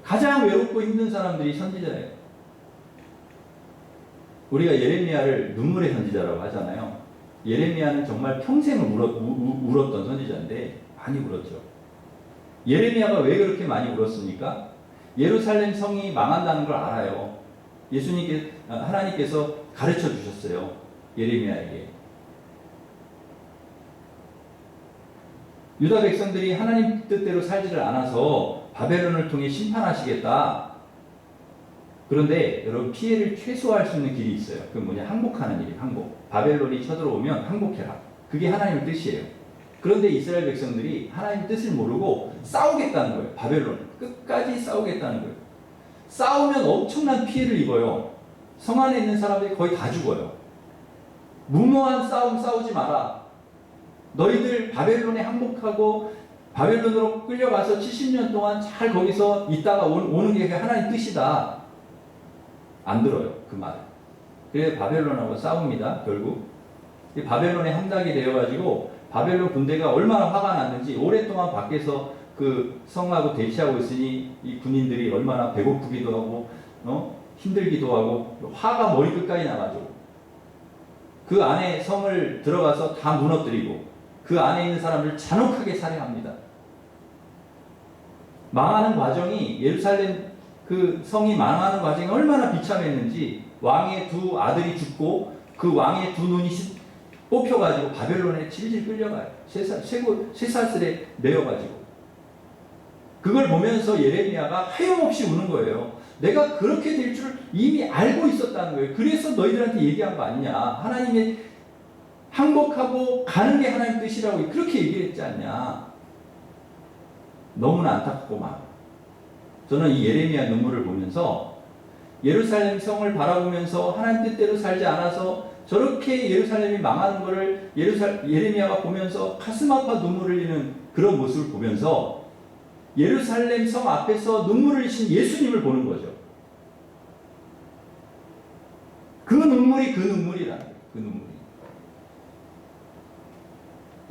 가장 외롭고 힘든 사람들이 선지자예요. 우리가 예레미야를 눈물의 선지자라고 하잖아요. 예레미야는 정말 평생을 울었던 선지자인데 많이 울었죠. 예레미야가 왜 그렇게 많이 울었습니까? 예루살렘 성이 망한다는 걸 알아요. 하나님께서 가르쳐 주셨어요. 예레미야에게. 유다 백성들이 하나님 뜻대로 살지를 않아서 바벨론을 통해 심판하시겠다. 그런데 여러분, 피해를 최소화할 수 있는 길이 있어요. 그건 뭐냐? 항복하는 일이에요. 항복. 바벨론이 쳐들어오면 항복해라. 그게 하나님의 뜻이에요. 그런데 이스라엘 백성들이 하나님의 뜻을 모르고 싸우겠다는 거예요. 바벨론 끝까지 싸우겠다는 거예요. 싸우면 엄청난 피해를 입어요. 성 안에 있는 사람들이 거의 다 죽어요. 무모한 싸움 싸우지 마라. 너희들 바벨론에 항복하고 바벨론으로 끌려가서 70년 동안 잘 거기서 있다가 오는 게 하나님의 뜻이다. 안 들어요, 그 말을. 그래서 바벨론하고 싸웁니다. 결국 이 바벨론에 함락이 되어가지고 바벨론 군대가 얼마나 화가 났는지, 오랫동안 밖에서 그 성하고 대치하고 있으니 이 군인들이 얼마나 배고프기도 하고 힘들기도 하고 화가 머리끝까지 나가지고 그 안에 성을 들어가서 다 무너뜨리고 그 안에 있는 사람을 잔혹하게 살해합니다. 망하는 과정이, 예루살렘 그 성이 망하는 과정이 얼마나 비참했는지, 왕의 두 아들이 죽고 그 왕의 두 눈이 뽑혀가지고 바벨론에 질질 끌려가요. 쇠사슬에 매여가지고. 그걸 보면서 예레미야가 하염없이 우는 거예요. 내가 그렇게 될 줄 이미 알고 있었다는 거예요. 그래서 너희들한테 얘기한 거 아니냐. 하나님의 항복하고 가는 게 하나님 뜻이라고 그렇게 얘기했지 않냐. 너무나 안타깝고 막. 저는 이 예레미야 눈물을 보면서 예루살렘 성을 바라보면서 하나님 뜻대로 살지 않아서 저렇게 예루살렘이 망하는 것을 예레미야가 보면서 가슴 아파 눈물을 흘리는 그런 모습을 보면서 예루살렘 성 앞에서 눈물을 흘리신 예수님을 보는 거죠. 그 눈물이 그 눈물이라는 거예요. 그 눈물이.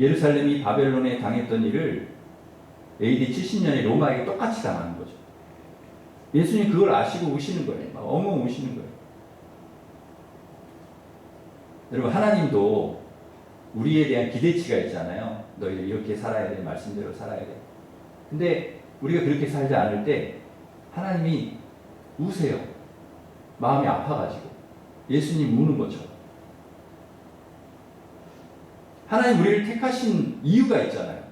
예루살렘이 바벨론에 당했던 일을 AD 70년에 로마에게 똑같이 당하는 거죠. 예수님 그걸 아시고 우시는 거예요. 막 엉엉 우시는 거예요. 여러분, 하나님도 우리에 대한 기대치가 있잖아요. 너희들 이렇게 살아야 돼. 말씀대로 살아야 돼. 근데 우리가 그렇게 살지 않을 때 하나님이 우세요. 마음이 아파가지고. 예수님 우는 것처럼. 하나님 우리를 택하신 이유가 있잖아요.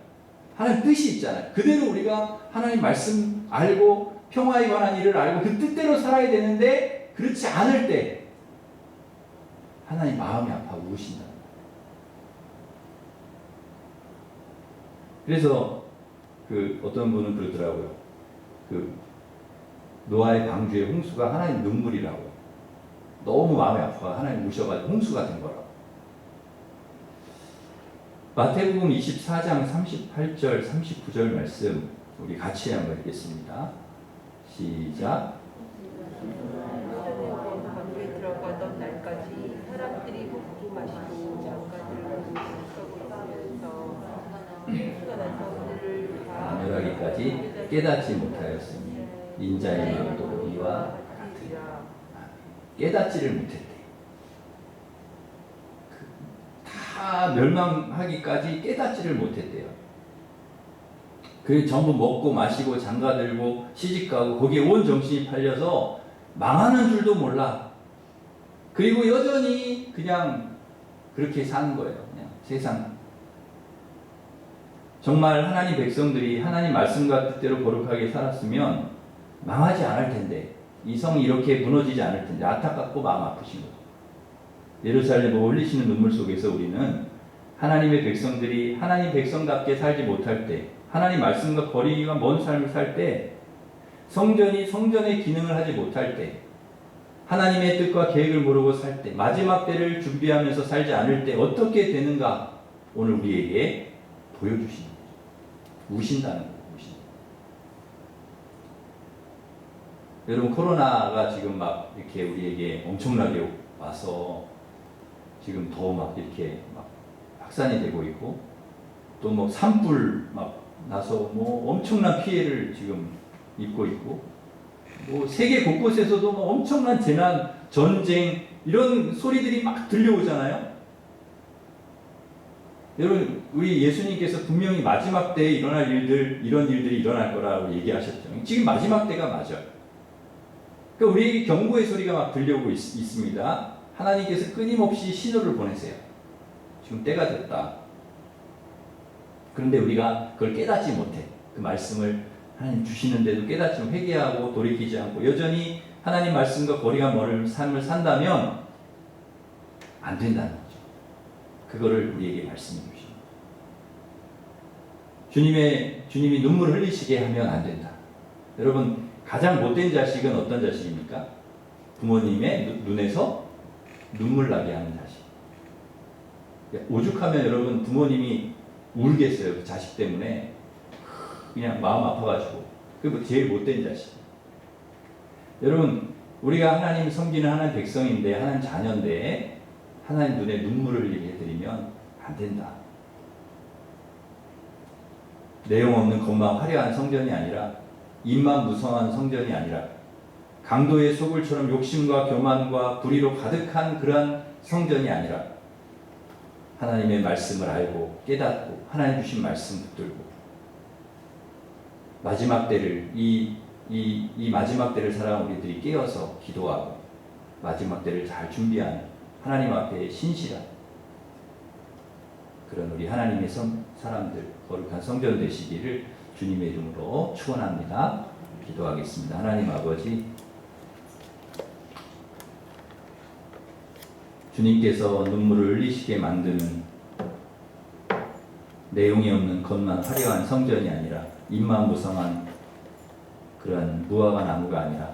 하나님 뜻이 있잖아요. 그대로 우리가 하나님 말씀 알고 평화에 관한 일을 알고 그 뜻대로 살아야 되는데 그렇지 않을 때 하나님 마음이 아파서 우신다. 그래서 그 어떤 분은 그러더라고요. 그 노아의 방주의 홍수가 하나님 눈물이라고. 너무 마음이 아파서 하나님 우셔가지고 홍수가 된 거라고. 마태복음 24장 38절 39절 말씀 우리 같이 한번 읽겠습니다. 시작. 방주에 들어가던 날까지 사람들이 먹고 마시고 장가들고 술하고 있으면서 홍수가 나서 그들을 다 안멸하기까지 깨닫지 못하였으니 인자의 마음도 이와 같으리라. 깨닫지를 못했대. 다 멸망하기까지 깨닫지를 못했대요. 그 전부 먹고 마시고 장가들고 시집가고 거기에 온 정신이 팔려서 망하는 줄도 몰라. 그리고 여전히 그냥 그렇게 사는 거예요. 그냥 세상. 정말 하나님 백성들이 하나님 말씀과 뜻대로 거룩하게 살았으면 망하지 않을 텐데, 이 성이 이렇게 무너지지 않을 텐데 안타깝고 마음 아프신 거죠. 예루살렘을 흘리시는 눈물 속에서 우리는 하나님의 백성들이 하나님 백성답게 살지 못할 때, 하나님 말씀과 거리가 먼 삶을 살 때, 성전이 성전의 기능을 하지 못할 때, 하나님의 뜻과 계획을 모르고 살 때, 마지막 때를 준비하면서 살지 않을 때 어떻게 되는가 오늘 우리에게 보여주시는 거죠. 우신다는 거예요. 우신다. 여러분, 코로나가 지금 막 이렇게 우리에게 엄청나게 와서 지금 더 막 이렇게 막 확산이 되고 있고, 또 뭐 산불 막 나서 뭐 엄청난 피해를 지금 입고 있고, 뭐 세계 곳곳에서도 뭐 엄청난 재난, 전쟁 이런 소리들이 막 들려오잖아요. 여러분, 우리 예수님께서 분명히 마지막 때에 일어날 일들, 이런 일들이 일어날 거라고 얘기하셨죠. 지금 마지막 때가 맞아요. 그러니까 우리에게 경고의 소리가 막 들려오고 있습니다. 하나님께서 끊임없이 신호를 보내세요. 지금 때가 됐다. 그런데 우리가 그걸 깨닫지 못해. 그 말씀을 하나님 주시는데도 깨닫지 못해 회개하고 돌이키지 않고 여전히 하나님 말씀과 거리가 멀은 삶을 산다면 안 된다는 거죠. 그거를 우리에게 말씀해 주십니다. 주님이 눈물 흘리시게 하면 안 된다. 여러분, 가장 못된 자식은 어떤 자식입니까? 부모님의 눈에서 눈물 나게 하는 자식. 오죽하면 여러분 부모님이 울겠어요. 그 자식 때문에 그냥 마음 아파가지고. 그리고 제일 못된 자식. 여러분, 우리가 하나님 섬기는 하나님 백성인데 하나님 자녀인데 하나님 눈에 눈물을 흘리게 해드리면 안 된다. 내용 없는 것만 화려한 성전이 아니라 입만 무성한 성전이 아니라 강도의 소굴처럼 욕심과 교만과 불의로 가득한 그러한 성전이 아니라 하나님의 말씀을 알고 깨닫고 하나님 주신 말씀 붙들고 마지막 때를 이 마지막 때를 살아가는 우리들이 깨어서 기도하고 마지막 때를 잘 준비하는 하나님 앞에 신실한 그런 우리 하나님의 사람들 거룩한 성전 되시기를 주님의 이름으로 축원합니다. 기도하겠습니다. 하나님 아버지, 주님께서 눈물을 흘리시게 만드는 내용이 없는 것만 화려한 성전이 아니라 입만 무성한 그러한 무화과 나무가 아니라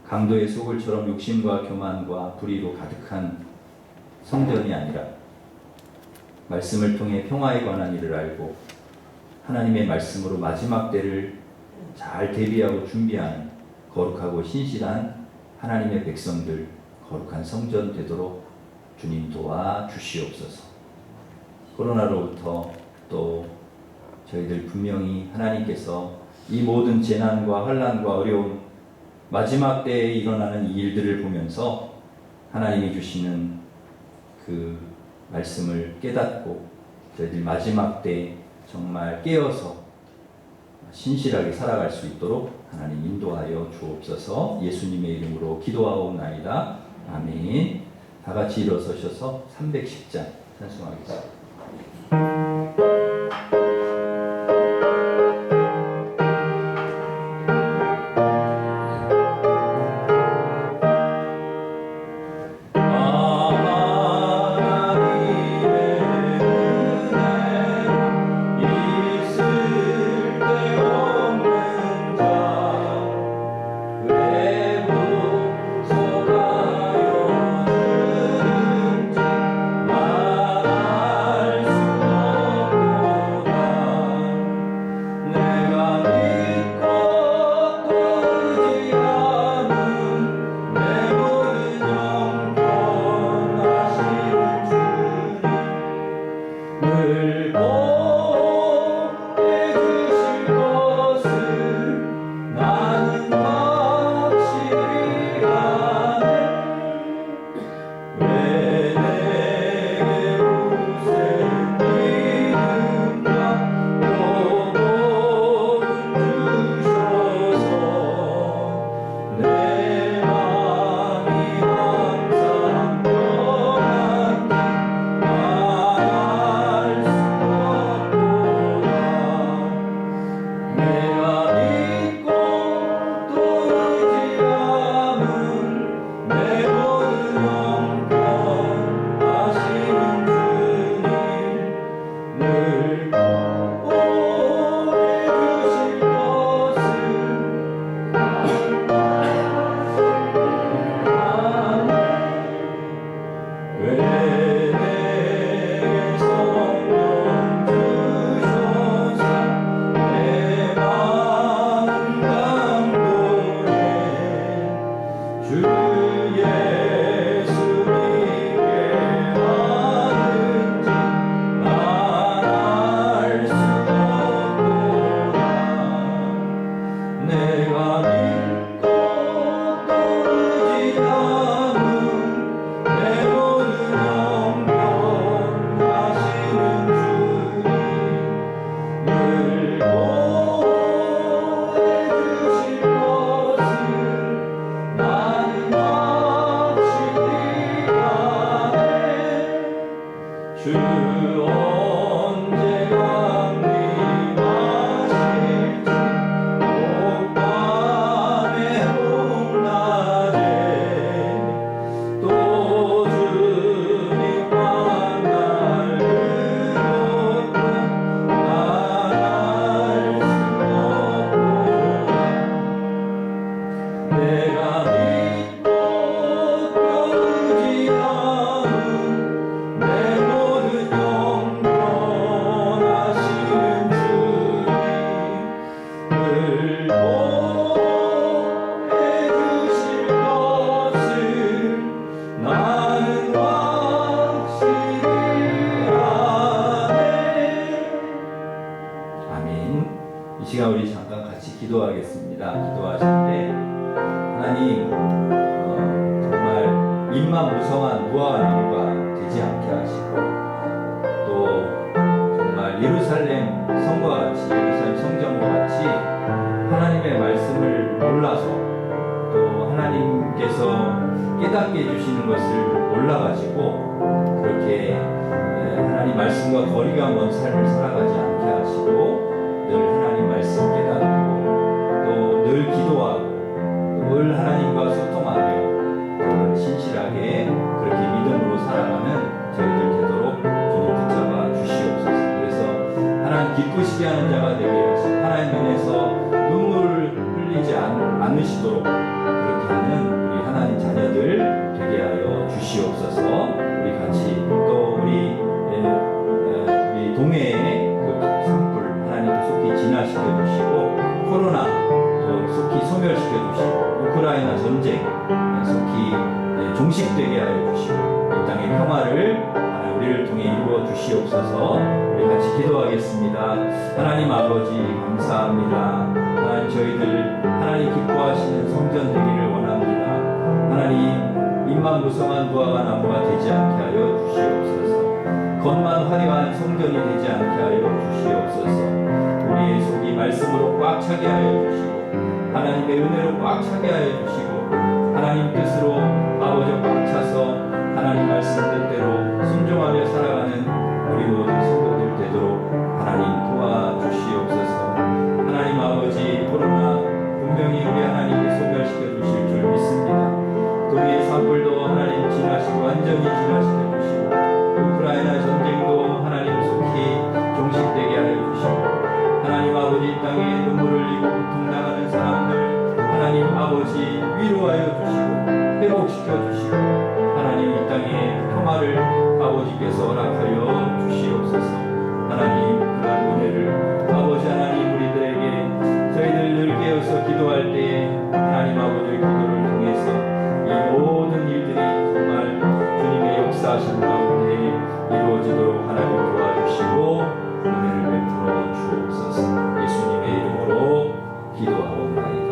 강도의 소굴처럼 욕심과 교만과 불의로 가득한 성전이 아니라 말씀을 통해 평화에 관한 일을 알고 하나님의 말씀으로 마지막 때를 잘 대비하고 준비하는 거룩하고 신실한 하나님의 백성들 거룩한 성전 되도록 주님 도와 주시옵소서. 코로나로부터 또 저희들 분명히 하나님께서 이 모든 재난과 환난과 어려움 마지막 때에 일어나는 이 일들을 보면서 하나님이 주시는 그 말씀을 깨닫고 저희들 마지막 때 정말 깨어서 신실하게 살아갈 수 있도록 하나님 인도하여 주옵소서. 예수님의 이름으로 기도하옵나이다. 아멘. 다 같이 일어서셔서 310장 찬송하겠습니다. 주 언제가 보호해주실 것을 나는 확실히 아네. 아멘. 이 시간 우리 잠깐 같이 기도하겠습니다. 기도하실 때 하나님 정말 입만 무성한 무화과 나무가 되지 않게 하시고 또 정말 예루살렘 성과 같이 예루살렘 성전과 같이 하나님의 말씀을 몰라서 또 하나님께서 깨닫게 해주시는 것을 몰라가지고 그렇게 하나님 말씀과 거리가 먼 삶을 살아가지 않게 하시고 늘 하나님 말씀 깨닫고 또 늘 기도하고 늘 하나님과 소통하며 신실하게 그렇게 믿음으로 살아가는 저희들 되도록 주님 붙잡아 주시옵소서. 그래서 하나님 기쁘시게 하는 자가 되게 하시고 하나님 면에서 눈물을 흘리지 않으시도록 그렇게 하는 우리 하나님 자녀들 되게 하여 주시옵소서. 우리 같이 또 우리 동해의 그 산불 하나님 속히 진화시켜 주시고 코로나 또 속히 소멸시켜 주시고 우크라이나 전쟁 속히 종식되게 하여 주시고 이 땅의 평화를 우리를 통해 이루어 주시옵소서. 우리 같이 기도하겠습니다. 하나님 아버지 감사합니다. 하나님 저희들 하나님 기뻐하시는 성전 되기를 원합니다. 하나님 입만 무성한 무화과 나무가 되지 않게 하여 주시옵소서. 겉만 화려한 성전이 되지 않게 하여 주시옵소서. 우리의 속이 말씀으로 꽉 차게 하여 주시고 하나님의 은혜로 꽉 차게 하여 주시고 하나님 뜻으로 아버지 꽉 차서 하나님 말씀 뜻대로 순종하며 살아가는 우리 모든 성도들 되도록 하나님 도와주시옵소서. 하나님 아버지 코로나 분명히 우리 하나님이 소멸시켜 주실 줄 믿습니다. 우리의 산불도 하나님 진화시키고 완전히 진화시켜 주시고 우크라이나 전쟁도 하나님 속히 종식되게 하여 주시고 하나님 아버지 이 땅에 눈물 흘리고 고통당하는 사람들 하나님 아버지 위로하여 주시고 회복시켜 주시고 하나님 이 땅에 평화를 아버지께서 허락하여 주시옵소서. 하나님 그러한 은혜를 아버지 하나님 우리들에게 저희들 늘 깨어서 기도할 때에 하나님 아버지의 기도를 통해서 이 모든 일들이 정말 주님의 역사하신 가운데 이루어지도록 하나님 도와주시고 은혜를 베풀어 주옵소서. 예수님의 이름으로 기도하옵나이다.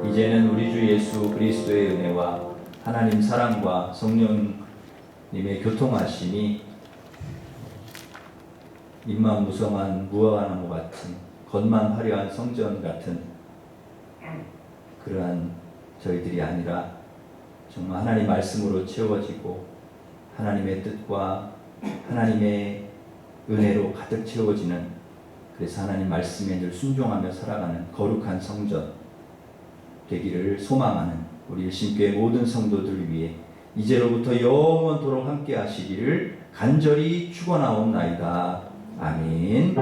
이제는 우리 주 예수 그리스도의 은혜와 하나님 사랑과 성령님의 교통하심이 입만 무성한 무화과 나무 같은 겉만 화려한 성전 같은 그러한 저희들이 아니라 정말 하나님 말씀으로 채워지고 하나님의 뜻과 하나님의 은혜로 가득 채워지는 그래서 하나님 말씀에 늘 순종하며 살아가는 거룩한 성전 되기를 소망하는 우리 일신교회 모든 성도들 위해 이제로부터 영원토록 함께 하시기를 간절히 축원하옵나이다. 아멘.